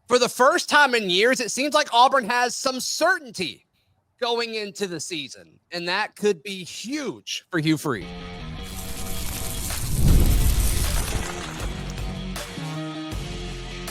For the first time in years, it seems like Auburn has some certainty going into the season, and that could be huge for Hugh Freed.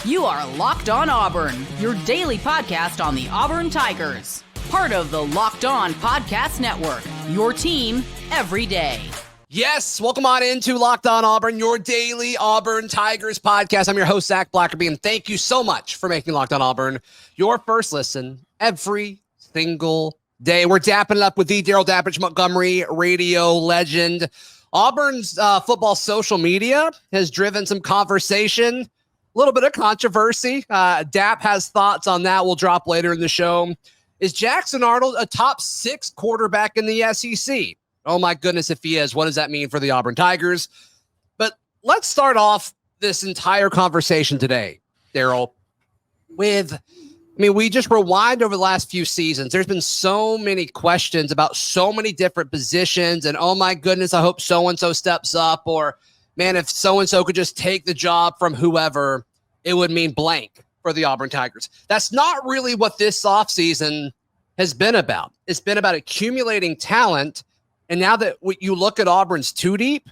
You are Locked On Auburn, your daily podcast on the Auburn Tigers. Part of the Locked On Podcast Network, your team every day. Yes, welcome on into Locked On Auburn, your daily Auburn Tigers podcast. I'm your host, Zach Blackerby, and thank you so much for making Locked On Auburn your first listen every single day. We're dapping it up with the Daryl Dappich Montgomery radio legend. Auburn's football social media has driven some conversation, a little bit of controversy. Dap has thoughts on that. We'll drop later in the show. Is Jackson Arnold a top 6 quarterback in the SEC? Oh my goodness, if he is, what does that mean for the Auburn Tigers? But let's start off this entire conversation today, Daryl, with, we just rewind over the last few seasons. There's been so many questions about so many different positions, and oh my goodness, I hope so-and-so steps up, or man, if so-and-so could just take the job from whoever, it would mean blank for the Auburn Tigers. That's not really what this offseason has been about. It's been about accumulating talent. And now that you look at Auburn's two deep,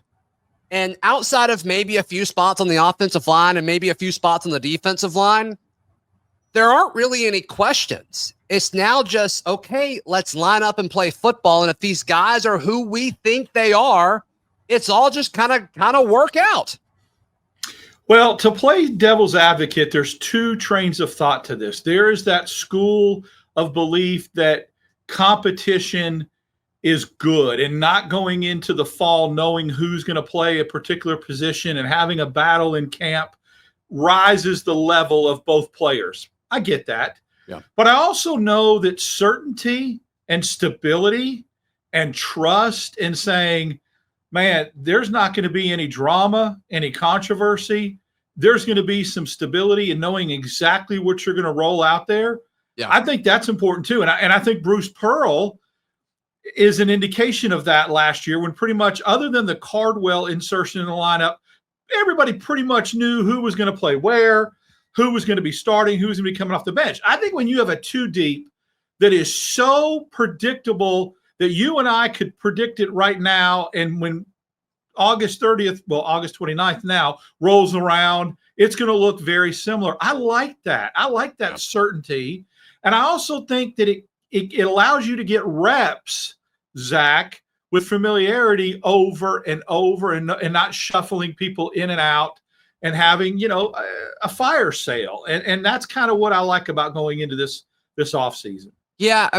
and outside of maybe a few spots on the offensive line and maybe a few spots on the defensive line, there aren't really any questions. It's now just, okay, let's line up and play football. And if these guys are who we think they are, it's all just kind of work out. Well, to play devil's advocate, there's two trains of thought to this. There is that school of belief that competition is good, and not going into the fall knowing who's going to play a particular position and having a battle in camp rises the level of both players. I get that. Yeah. But I also know that certainty and stability and trust in saying, man, there's not going to be any drama, any controversy. There's going to be some stability and knowing exactly what you're going to roll out there. Yeah. I think that's important too. And I think Bruce Pearl is an indication of that last year, when pretty much, other than the Cardwell insertion in the lineup, everybody pretty much knew who was going to play where, who was going to be starting, who was going to be coming off the bench. I think when you have a two deep that is so predictable that you and I could predict it right now, and when August 29th now rolls around, it's going to look very similar. I like that. I like that certainty. And I also think that it allows you to get reps, Zach, with familiarity over and over, and not shuffling people in and out and having, a fire sale. And that's kind of what I like about going into this offseason. Yeah,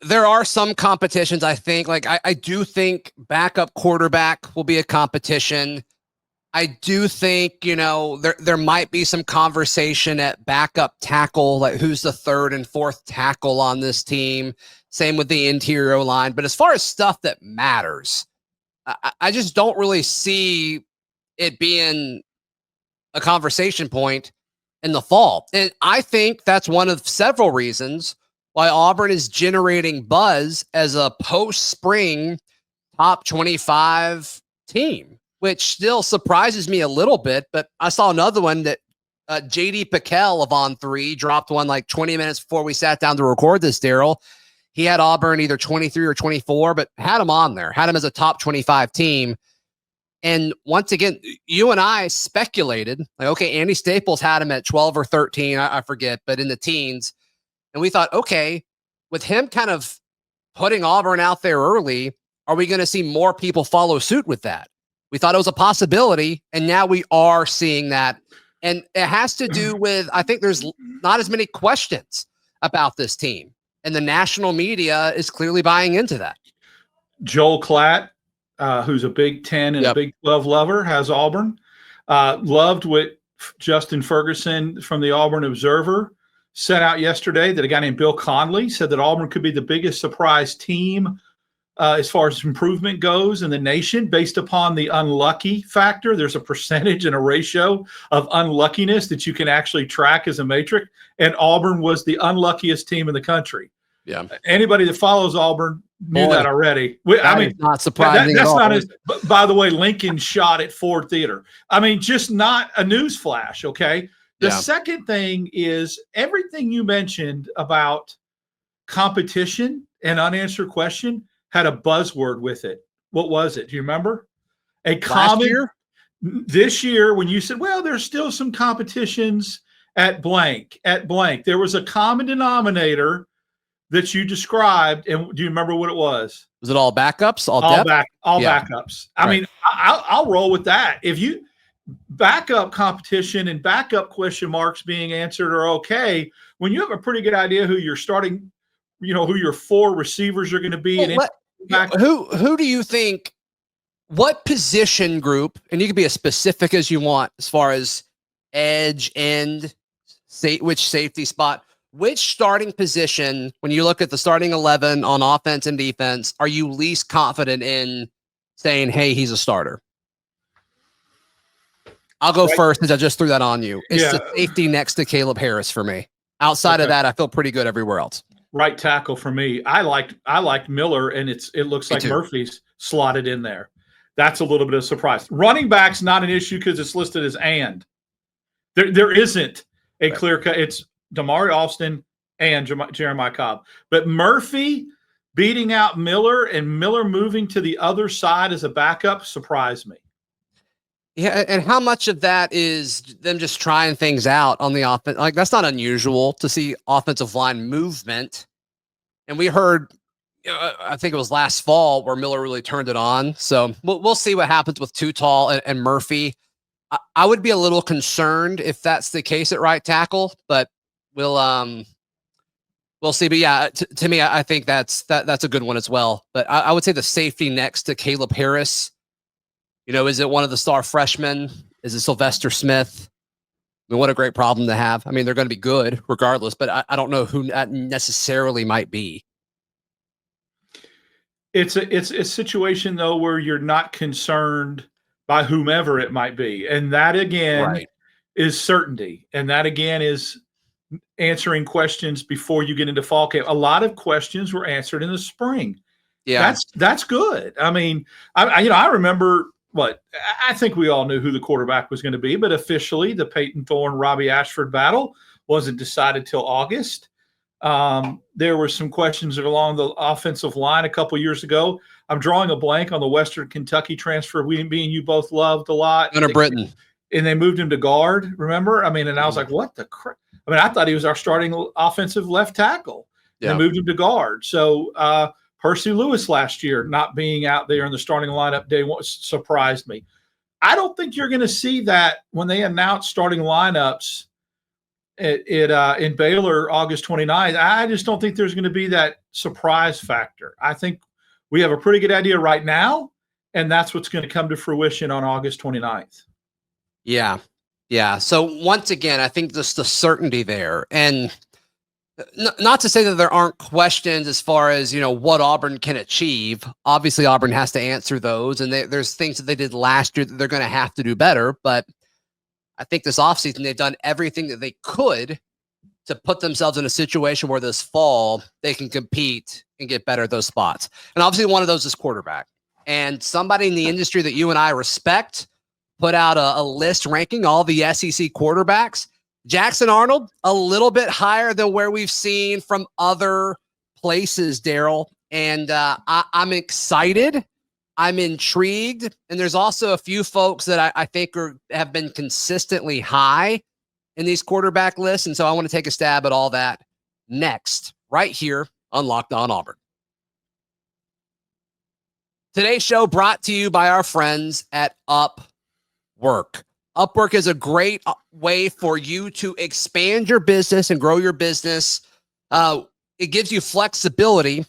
there are some competitions, I think. Like, I do think backup quarterback will be a competition. I do think, there might be some conversation at backup tackle, like who's the third and fourth tackle on this team. Same with the interior line. But as far as stuff that matters, I just don't really see it being a conversation point in the fall. And I think that's one of several reasons why Auburn is generating buzz as a post-spring top 25 team, which still surprises me a little bit. But I saw another one that J.D. Pickell of On3 dropped one like 20 minutes before we sat down to record this, Daryl. He had Auburn either 23 or 24, but had him on there, had him as a top 25 team. And once again, you and I speculated, like, okay, Andy Staples had him at 12 or 13, I forget, but in the teens. And we thought, okay, with him kind of putting Auburn out there early, are we going to see more people follow suit with that? We thought it was a possibility, and now we are seeing that. And it has to do with, I think there's not as many questions about this team, and the national media is clearly buying into that. Joel Klatt, who's a Big Ten and a Big 12 lover, has Auburn. Loved what Justin Ferguson from the Auburn Observer sent out yesterday, that a guy named Bill Conley said that Auburn could be the biggest surprise team as far as improvement goes in the nation, based upon the unlucky factor. There's a percentage and a ratio of unluckiness that you can actually track as a matrix, and Auburn was the unluckiest team in the country. Yeah. Anybody that follows Auburn knew that already. Not surprising. That's not as. By the way, Lincoln shot at Ford Theater. Just not a news flash. Okay, The second thing is everything you mentioned about competition and unanswered question had a buzzword with it. What was it? Do you remember? Last year? This year, when you said, well, there's still some competitions at blank, there was a common denominator that you described. And do you remember what it was? Was it all backups? All backups. I mean, I'll roll with that. If you backup competition and backup question marks being answered are okay, when you have a pretty good idea who you're starting, who your 4 receivers are going to be. Who do you think, what position group, and you can be as specific as you want as far as edge, end, which safety spot, which starting position, when you look at the starting 11 on offense and defense, are you least confident in saying, hey, he's a starter? I'll go first because I just threw that on you. It's the safety next to Caleb Harris for me. Outside of that, I feel pretty good everywhere else. Right tackle for me. I liked Miller, and it looks like Murphy's slotted in there. That's a little bit of a surprise. Running back's not an issue because it's listed as and. There isn't a clear cut. It's Damari Alston and Jeremiah Cobb. But Murphy beating out Miller and Miller moving to the other side as a backup surprised me. Yeah, and how much of that is them just trying things out on the offense? Like, that's not unusual to see offensive line movement. And we heard, I think it was last fall where Miller really turned it on. So we'll see what happens with Too Tall and Murphy. I would be a little concerned if that's the case at right tackle, but we'll see. But yeah, to me, I think that's a good one as well. But I would say the safety next to Caleb Harris. Is it one of the star freshmen? Is it Sylvester Smith? I mean, what a great problem to have. I mean, they're going to be good regardless, but I don't know who that necessarily might be. It's a situation, though, where you're not concerned by whomever it might be. And that, again, is certainty. And that, again, is answering questions before you get into fall camp. A lot of questions were answered in the spring. Yeah, that's good. I mean, I remember – I think we all knew who the quarterback was going to be, but officially the Peyton Thorne, Robbie Ashford battle wasn't decided till August. There were some questions along the offensive line a couple years ago. I'm drawing a blank on the Western Kentucky transfer me and you both loved a lot. Gunnar Britton. And they moved him to guard, remember? I mean, and I was like, what the crap? I mean, I thought he was our starting offensive left tackle. Yeah. They moved him to guard. So, Percy Lewis last year not being out there in the starting lineup day surprised me. I don't think you're going to see that when they announce starting lineups in Baylor August 29th. I just don't think there's going to be that surprise factor. I think we have a pretty good idea right now, and that's what's going to come to fruition on August 29th. Yeah. Yeah. So once again, I think just the certainty there, and not to say that there aren't questions as far as, what Auburn can achieve. Obviously, Auburn has to answer those, and there's things that they did last year that they're going to have to do better. But I think this offseason, they've done everything that they could to put themselves in a situation where this fall they can compete and get better at those spots. And obviously, one of those is quarterback. And somebody in the industry that you and I respect put out a list ranking all the SEC quarterbacks. Jackson Arnold, a little bit higher than where we've seen from other places, Daryl. And I'm excited. I'm intrigued. And there's also a few folks that I think have been consistently high in these quarterback lists. And so I want to take a stab at all that next, right here on Locked On Auburn. Today's show brought to you by our friends at Upwork. Upwork is a great way for you to expand your business and grow your business. It gives you flexibility,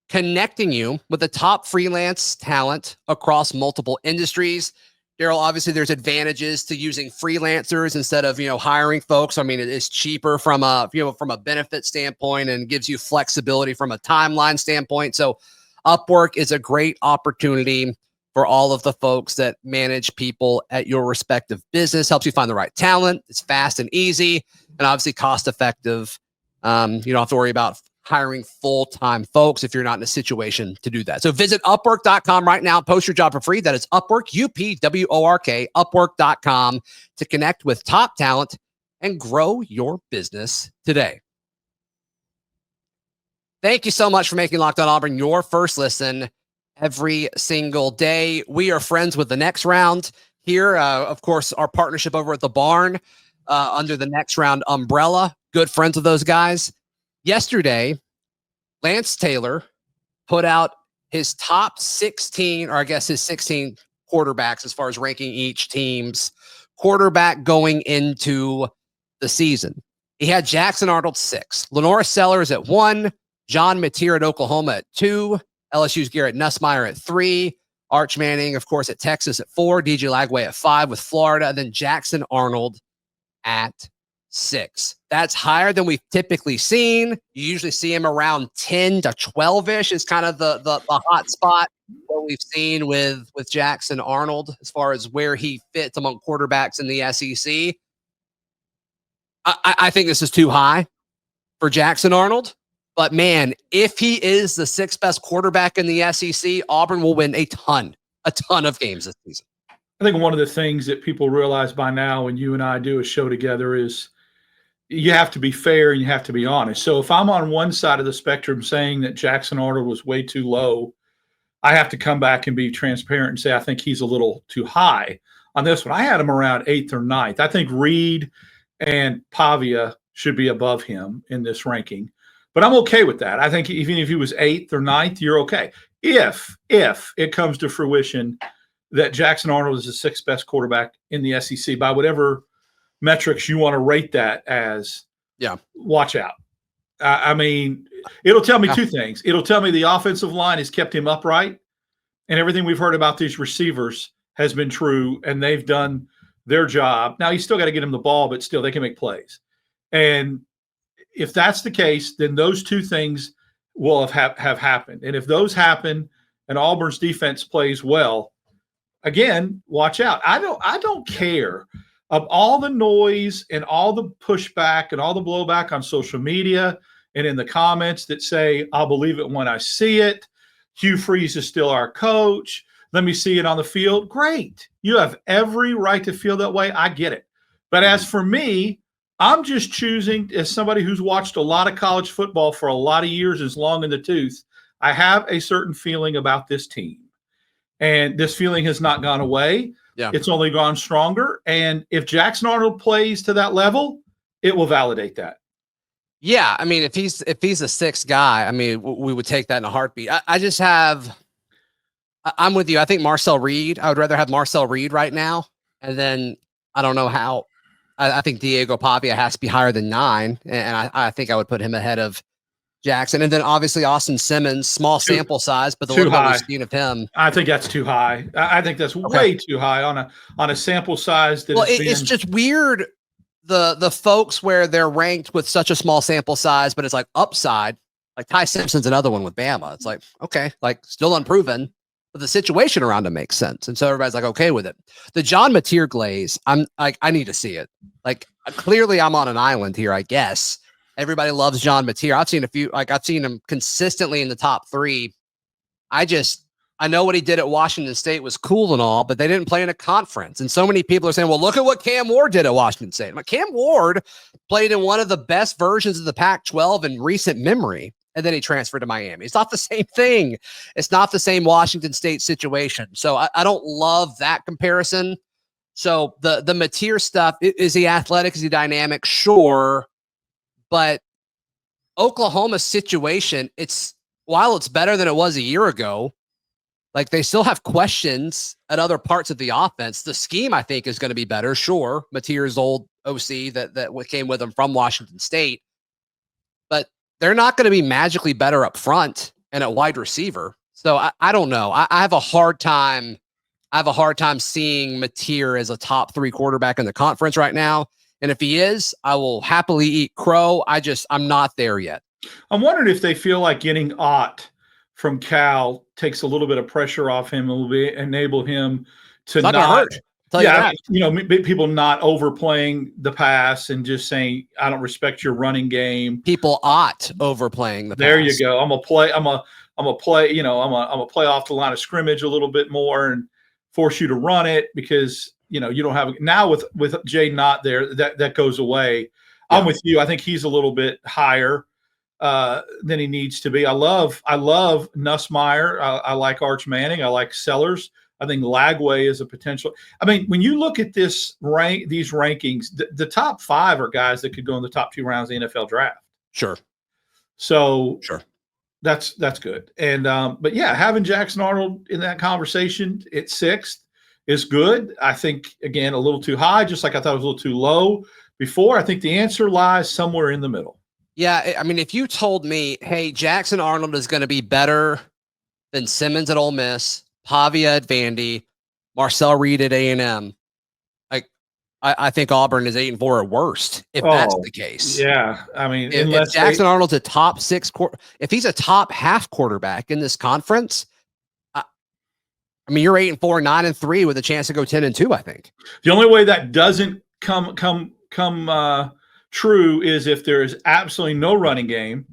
connecting you with the top freelance talent across multiple industries. Daryl, obviously there's advantages to using freelancers instead of, hiring folks. I mean, it is cheaper from a benefit standpoint and gives you flexibility from a timeline standpoint. So Upwork is a great opportunity for all of the folks that manage people at your respective business. Helps you find the right talent. It's fast and easy and obviously cost effective. You don't have to worry about hiring full-time folks if you're not in a situation to do that. So visit Upwork.com right now. Post your job for free. That is Upwork, Upwork, Upwork.com to connect with top talent and grow your business today. Thank you so much for making Locked On Auburn your first listen every single day. We are friends with the Next Round here. Of course, our partnership over at the Barn under the Next Round umbrella. Good friends with those guys. Yesterday, Lance Taylor put out his top 16, or I guess his 16 quarterbacks as far as ranking each team's quarterback going into the season. He had Jackson Arnold 6, Lenora Sellers at 1, John Mateer at Oklahoma at 2, LSU's Garrett Nussmeier at 3, Arch Manning, of course, at Texas at 4, DJ Lagway at 5 with Florida, and then Jackson Arnold at 6. That's higher than we've typically seen. You usually see him around 10 to 12-ish is kind of the hot spot what we've seen with Jackson Arnold as far as where he fits among quarterbacks in the SEC. I think this is too high for Jackson Arnold. But, man, if he is the 6th best quarterback in the SEC, Auburn will win a ton of games this season. I think one of the things that people realize by now when you and I do a show together is you have to be fair and you have to be honest. So if I'm on one side of the spectrum saying that Jackson Arnold was way too low, I have to come back and be transparent and say I think he's a little too high on this one. I had him around 8th or 9th. I think Reed and Pavia should be above him in this ranking. But I'm okay with that. I think even if he was 8th or 9th, you're okay. If it comes to fruition that Jackson Arnold is the 6th best quarterback in the SEC by whatever metrics you want to rate that as, watch out. I mean, it'll tell me two things. It'll tell me the offensive line has kept him upright, and everything we've heard about these receivers has been true, and they've done their job. Now, you still got to get him the ball, but still they can make plays. And if that's the case, then those two things will have happened. And if those happen and Auburn's defense plays well, again, watch out. I don't care of all the noise and all the pushback and all the blowback on social media and in the comments that say, I'll believe it when I see it. Hugh Freeze is still our coach. Let me see it on the field. Great. You have every right to feel that way. I get it. But as for me, I'm just choosing, as somebody who's watched a lot of college football for a lot of years, is long in the tooth, I have a certain feeling about this team. And this feeling has not gone away. Yeah. It's only gone stronger. And if Jackson Arnold plays to that level, it will validate that. Yeah, I mean, if he's a 6th guy, I mean, we would take that in a heartbeat. I'm with you. I think Marcel Reed, I would rather have Marcel Reed right now. And then I don't know how. I think Diego Pavia has to be higher than 9, and I think I would put him ahead of Jackson. And then obviously Austin Simmons, small sample size, but the little bit we've seen of him. I think that's too high. I think that's way too high on a sample size. It's just weird, the folks where they're ranked with such a small sample size, but it's like upside. Like Ty Simpson's another one with Bama. It's like, okay, like still unproven, but the situation around him makes sense. And so everybody's like, okay with it. The John Mateer glaze, I'm like, I need to see it. Like, clearly I'm on an island here, I guess. Everybody loves John Mateer. I've seen him consistently in the top 3. I know what he did at Washington State was cool and all, but they didn't play in a conference. And so many people are saying, well, look at what Cam Ward did at Washington State. Like, Cam Ward played in one of the best versions of the Pac-12 in recent memory. And then he transferred to Miami. It's not the same thing. It's not the same Washington State situation. So I don't love that comparison. So the Mateer stuff, is he athletic? Is he dynamic? Sure. But Oklahoma's situation, while it's better than it was a year ago, like they still have questions at other parts of the offense. The scheme, I think, is going to be better. Sure. Mateer's old OC that came with him from Washington State. But they're not going to be magically better up front and at wide receiver. So I don't know. I have a hard time. Seeing Mateer as a top 3 quarterback in the conference right now. And if he is, I will happily eat crow. I'm not there yet. I'm wondering if they feel like getting Ott from Cal takes a little bit of pressure off him and will enable him to not hurt. People not overplaying the pass and just saying, I don't respect your running game. People ought overplaying the pass. There you go. I'm gonna play off the line of scrimmage a little bit more and force you to run it because you don't have now with Jay not there, that goes away. Yeah. I'm with you. I think he's a little bit higher than he needs to be. I love Nussmeier. I like Arch Manning. I like Sellers. I think Lagway is a potential. I mean, when you look at these rankings, the top 5 are guys that could go in the top 2 rounds of the NFL draft. Sure. So sure. That's good. And but yeah, having Jackson Arnold in that conversation at 6th is good. I think, again, a little too high, just like I thought it was a little too low before. I think the answer lies somewhere in the middle. Yeah, I mean, if you told me, hey, Jackson Arnold is going to be better than Simmons at Ole Miss, Pavia at Vandy, Marcel Reed at A&M, I think Auburn is 8-4 or worst if that's the case. Yeah, I mean, if Jackson Arnold's a top 6, if he's a top half quarterback in this conference, I mean, you're 8-4, 9-3 with a chance to go 10-2. I think the only way that doesn't come true is if there is absolutely no running game,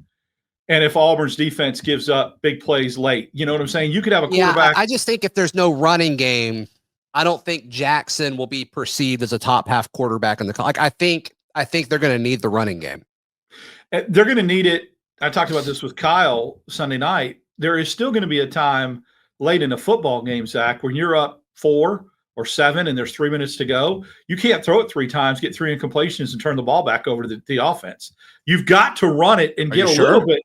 and if Auburn's defense gives up big plays late. You know what I'm saying? You could have a quarterback. Yeah, I just think if there's no running game, I don't think Jackson will be perceived as a top half quarterback in the I think they're going to need the running game. They're going to need it. I talked about this with Kyle Sunday night. There is still going to be a time late in a football game, Zach, when you're up 4 or 7 and there's 3 minutes to go. You can't throw it 3 times, get 3 incompletions, and turn the ball back over to the offense. You've got to run it and get a little bit.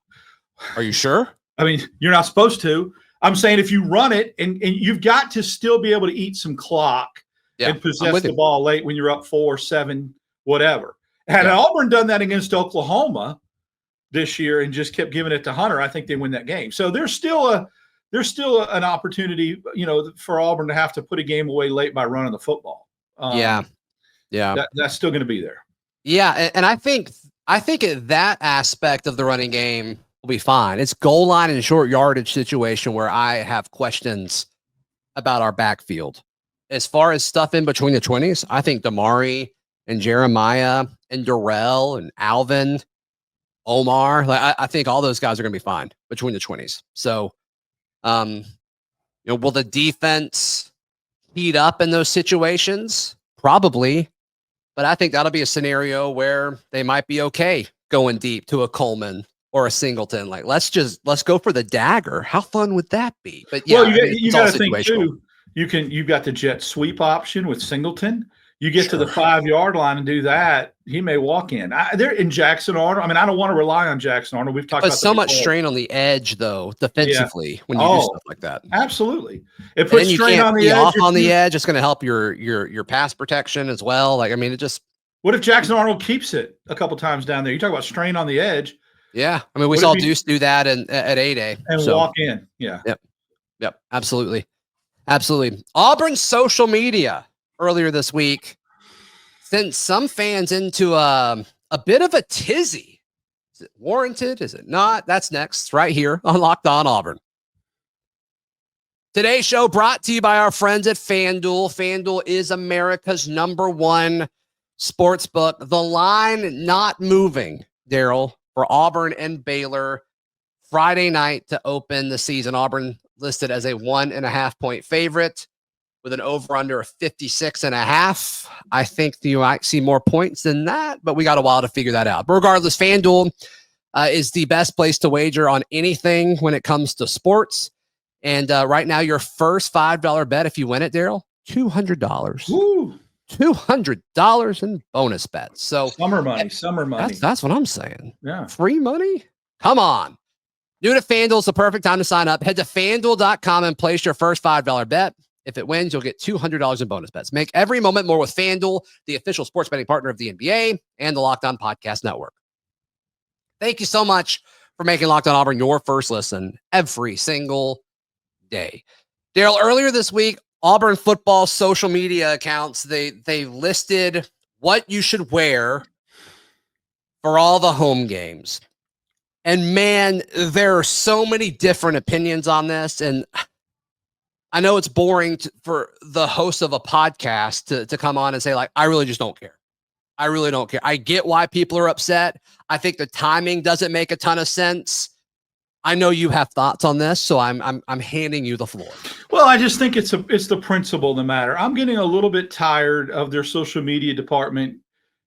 Are you sure? I mean, you're not supposed to. I'm saying if you run it and you've got to still be able to eat some clock and possess the ball late when you're up 4, 7, whatever. Had Auburn done that against Oklahoma this year and just kept giving it to Hunter, I think they win that game. So there's still an opportunity, for Auburn to have to put a game away late by running the football. That's still going to be there. Yeah, and I think that aspect of the running game will be fine. It's goal line and short yardage situation where I have questions about our backfield. As far as stuff in between the 20s, I think Damari and Jeremiah and Darrell and Alvin, Omar, I think all those guys are going to be fine between the 20s. So, will the defense heat up in those situations? Probably. But I think that'll be a scenario where they might be okay going deep to a Coleman or a Singleton. Like, let's go for the dagger. How fun would that be? But yeah, you got to think too. You've got the jet sweep option with Singleton. You get to the 5-yard line and do that, he may walk in. They're in Jackson Arnold. I mean, I don't want to rely on Jackson Arnold. We've talked about so much strain on the edge, though, defensively when you do stuff like that. Absolutely, it puts strain on the edge. Off on the edge, it's going to help your pass protection as well. Like, I mean, it just. What if Jackson Arnold keeps it a couple times down there? You talk about strain on the edge. Yeah, I mean, we saw Deuce do that at 8A and walk in. Yeah. Yep. Absolutely. Auburn social media earlier this week sent some fans into a bit of a tizzy. Is it warranted? Is it not? That's next, right here on Locked On Auburn. Today's show brought to you by our friends at FanDuel. FanDuel is America's #1 sports book. The line not moving, Daryl, for Auburn and Baylor Friday night to open the season. Auburn listed as a 1.5-point favorite with an over-under of 56.5. I think you might see more points than that, but we got a while to figure that out. But regardless, FanDuel is the best place to wager on anything when it comes to sports. And right now, your first $5 bet, if you win it, Daryl, $200. Woo! $200 in bonus bets. So summer money. That's what I'm saying. Yeah. Free money? Come on. New to FanDuel is the perfect time to sign up. Head to FanDuel.com and place your first $5 bet. If it wins, you'll get $200 in bonus bets. Make every moment more with FanDuel, the official sports betting partner of the NBA and the Locked On Podcast Network. Thank you so much for making Locked On Auburn your first listen every single day. Daryl, earlier this week, Auburn football social media accounts, they listed what you should wear for all the home games. And man, there are so many different opinions on this. And I know it's boring for the host of a podcast to come on and say, like, I really just don't care. I really don't care. I get why people are upset. I think the timing doesn't make a ton of sense. I know you have thoughts on this, so I'm handing you the floor. Well, I just think it's the principle of the matter. I'm getting a little bit tired of their social media department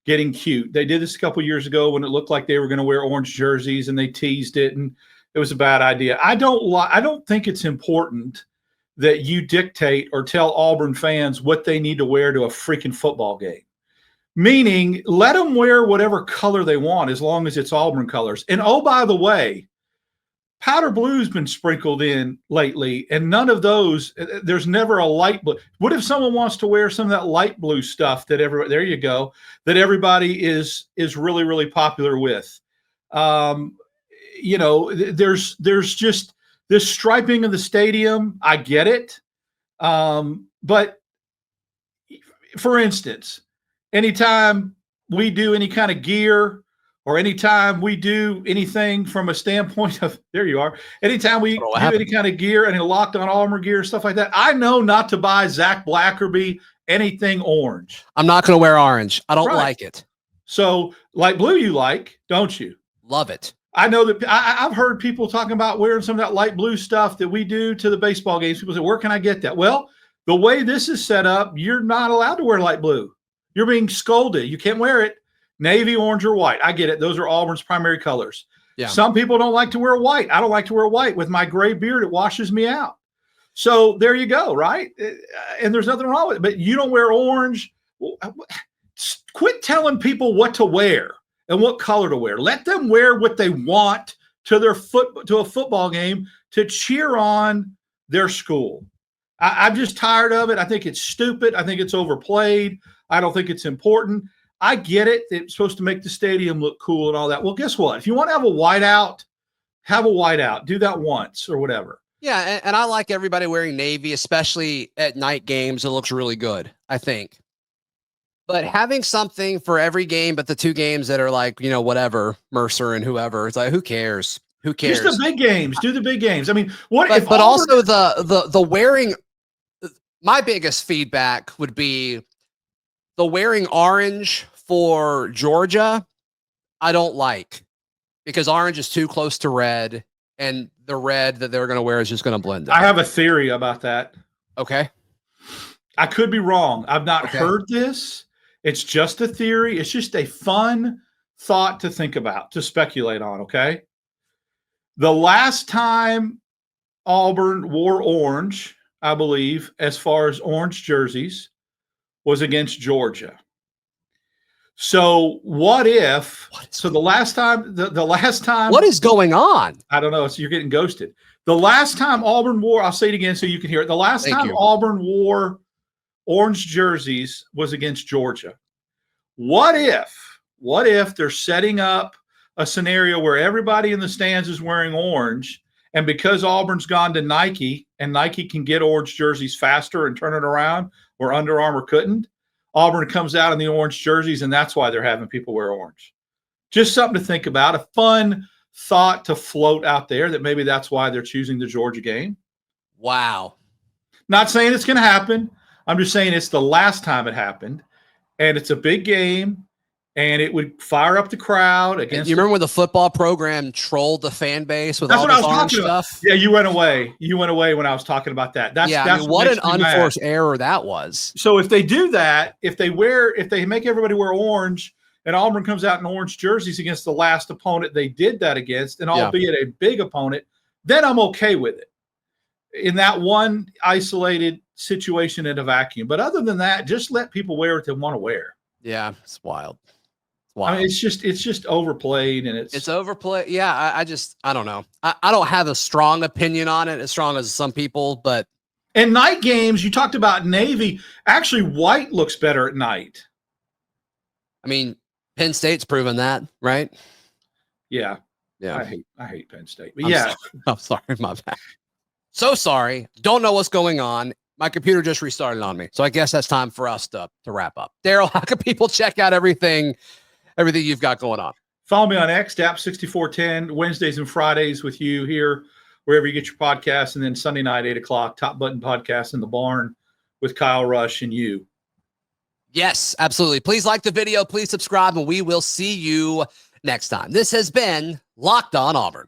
getting cute. They did this a couple years ago when it looked like they were going to wear orange jerseys, and they teased it, and it was a bad idea. I don't think it's important that you dictate or tell Auburn fans what they need to wear to a freaking football game. Meaning, let them wear whatever color they want as long as it's Auburn colors. And oh, by the way, powder blue's been sprinkled in lately, and none of those, there's never a light blue. What if someone wants to wear some of that light blue stuff that there you go, that everybody is really, really popular with? There's just this striping of the stadium. I get it. But for instance, anytime we do any kind of gear, or anytime we do anything from a standpoint of, there you are, anytime we do any kind of gear, any Locked On Auburn gear, stuff like that, I know not to buy Zach Blackerby anything orange. I'm not going to wear orange. I don't like it. So light blue you like, don't you? Love it. I know that I've heard people talking about wearing some of that light blue stuff that we do to the baseball games. People say, where can I get that? Well, the way this is set up, you're not allowed to wear light blue. You're being scolded. You can't wear it. Navy, orange, or white. I get it. Those are Auburn's primary colors. Yeah. Some people don't like to wear white. I don't like to wear white. With my gray beard, it washes me out. So there you go, right? And there's nothing wrong with it. But you don't wear orange. Quit telling people what to wear and what color to wear. Let them wear what they want to a football game to cheer on their school. I'm just tired of it. I think it's stupid. I think it's overplayed. I don't think it's important. I get it. It's supposed to make the stadium look cool and all that. Well, guess what? If you want to have a whiteout, have a whiteout. Do that once or whatever. Yeah, and I like everybody wearing navy, especially at night games. It looks really good, I think. But having something for every game but the two games that are like, whatever, Mercer and whoever, it's like, who cares? Who cares? Just the big games. Do the big games. I mean, what but, if but also the wearing, my biggest feedback would be the wearing orange for Georgia, I don't like, because orange is too close to red, and the red that they're going to wear is just going to blend in. I have a theory about that. Okay. I could be wrong. I've not heard this. It's just a theory. It's just a fun thought to think about, to speculate on, okay? The last time Auburn wore orange, I believe, as far as orange jerseys, was against Georgia. So what if? So the last time, what is going on? I don't know. So you're getting ghosted. The last time Auburn wore, I'll say it again so you can hear it. The last time Auburn wore orange jerseys was against Georgia. What if they're setting up a scenario where everybody in the stands is wearing orange, and because Auburn's gone to Nike and Nike can get orange jerseys faster and turn it around where Under Armour couldn't, Auburn comes out in the orange jerseys, and that's why they're having people wear orange. Just something to think about, a fun thought to float out there that maybe that's why they're choosing the Georgia game. Wow. Not saying it's going to happen. I'm just saying it's the last time it happened, and it's a big game, and it would fire up the crowd against. You remember when the football program trolled the fan base with all this orange stuff? Yeah, you went away. You went away when I was talking about that. That's what an unforced error that was. So if they do that, if they make everybody wear orange, and Auburn comes out in orange jerseys against the last opponent they did that against, and albeit a big opponent, then I'm okay with it in that one isolated situation in a vacuum. But other than that, just let people wear what they want to wear. Yeah, it's wild. I mean, it's just overplayed, and it's overplayed. Yeah, I don't know. I don't have a strong opinion on it, as strong as some people, but in night games, you talked about navy. Actually, white looks better at night. I mean, Penn State's proven that, right? Yeah. I hate Penn State. But I'm sorry, my bad. So sorry. Don't know what's going on. My computer just restarted on me. So I guess that's time for us to wrap up. Daryl, how can people check out everything you've got going on? Follow me on X, DAP6410, Wednesdays and Fridays with you here, wherever you get your podcasts. And then Sunday night, 8 o'clock, Top Button Podcast in the Barn with Kyle Rush and you. Yes, absolutely. Please like the video. Please subscribe, and we will see you next time. This has been Locked On Auburn.